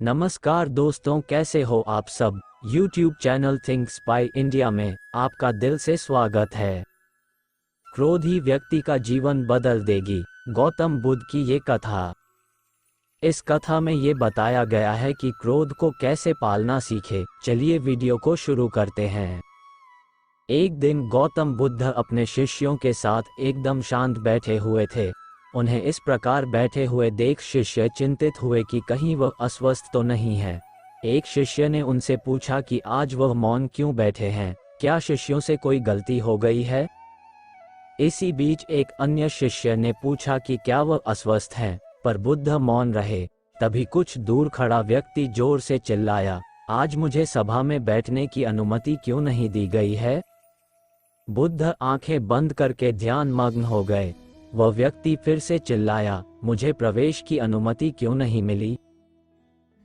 नमस्कार दोस्तों, कैसे हो आप सब। YouTube channel thinks by India में आपका दिल से स्वागत है। क्रोध ही व्यक्ति का जीवन बदल देगी, गौतम बुद्ध की ये कथा। इस कथा में ये बताया गया है कि क्रोध को कैसे पालना सीखे। चलिए वीडियो को शुरू करते हैं। एक दिन गौतम बुद्ध अपने शिष्यों के साथ एकदम शांत बैठे हुए थे। उन्हें इस प्रकार बैठे हुए देख शिष्य चिंतित हुए कि कहीं वह अस्वस्थ तो नहीं है। एक शिष्य ने उनसे पूछा कि आज वह मौन क्यों बैठे हैं, क्या शिष्यों से कोई गलती हो गई है। इसी बीच एक अन्य शिष्य ने पूछा कि क्या वह अस्वस्थ हैं, पर बुद्ध मौन रहे। तभी कुछ दूर खड़ा व्यक्ति जोर से चिल्लाया, आज मुझे सभा में बैठने की अनुमति क्यों नहीं दी गई है। बुद्ध आंखें बंद करके ध्यान मग्न हो गए। वह व्यक्ति फिर से चिल्लाया, मुझे प्रवेश की अनुमति क्यों नहीं मिली।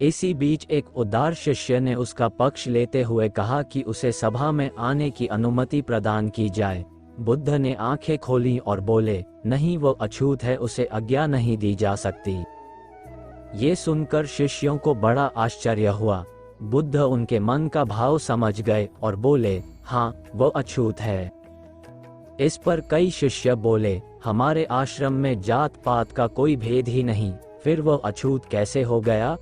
इसी बीच एक उदार शिष्य ने उसका पक्ष लेते हुए कहा कि उसे सभा में आने की अनुमति प्रदान की जाए। बुद्ध ने आंखें खोली और बोले, नहीं, वो अछूत है, उसे आज्ञा नहीं दी जा सकती। ये सुनकर शिष्यों को बड़ा आश्चर्य हुआ। बुद्ध उनके मन का भाव समझ गए और बोले, हाँ, वो अछूत है। इस पर कई शिष्य बोले, हमारे आश्रम में जात पात का कोई भेद ही नहीं, फिर वह अछूत कैसे हो गया।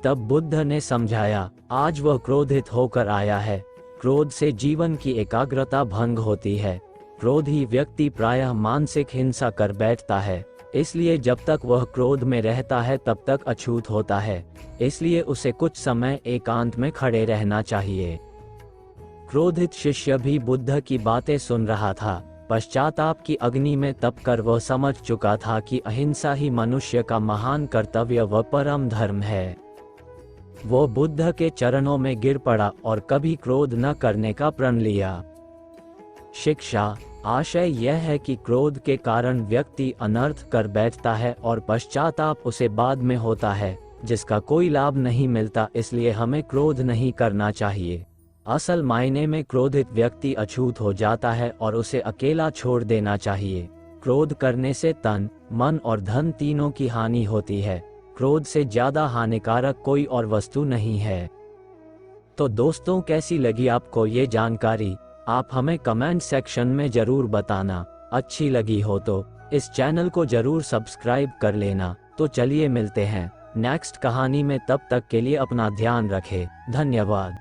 तब बुद्ध ने समझाया, आज वह क्रोधित होकर आया है। क्रोध से जीवन की एकाग्रता भंग होती है। क्रोधी व्यक्ति प्रायः मानसिक हिंसा कर बैठता है, इसलिए जब तक वह क्रोध में रहता है तब तक अछूत होता है। इसलिए उसे कुछ समय एकांत में खड़े रहना चाहिए। क्रोधित शिष्य भी बुद्ध की बातें सुन रहा था। पश्चाताप की अग्नि में तपकर वह समझ चुका था कि अहिंसा ही मनुष्य का महान कर्तव्य व परम धर्म है। वो बुद्ध के चरणों में गिर पड़ा और कभी क्रोध न करने का प्रण लिया। शिक्षा आशय यह है कि क्रोध के कारण व्यक्ति अनर्थ कर बैठता है और पश्चाताप उसे बाद में होता है, जिसका कोई लाभ नहीं मिलता। इसलिए हमें क्रोध नहीं करना चाहिए। असल मायने में क्रोधित व्यक्ति अछूत हो जाता है और उसे अकेला छोड़ देना चाहिए। क्रोध करने से तन, मन और धन तीनों की हानि होती है। क्रोध से ज्यादा हानिकारक कोई और वस्तु नहीं है। तो दोस्तों, कैसी लगी आपको ये जानकारी? आप हमें कमेंट सेक्शन में जरूर बताना। अच्छी लगी हो तो इस चैनल को जरूर सब्सक्राइब कर लेना। तो चलिए मिलते हैं नेक्स्ट कहानी में, तब तक के लिए अपना ध्यान रखें। धन्यवाद।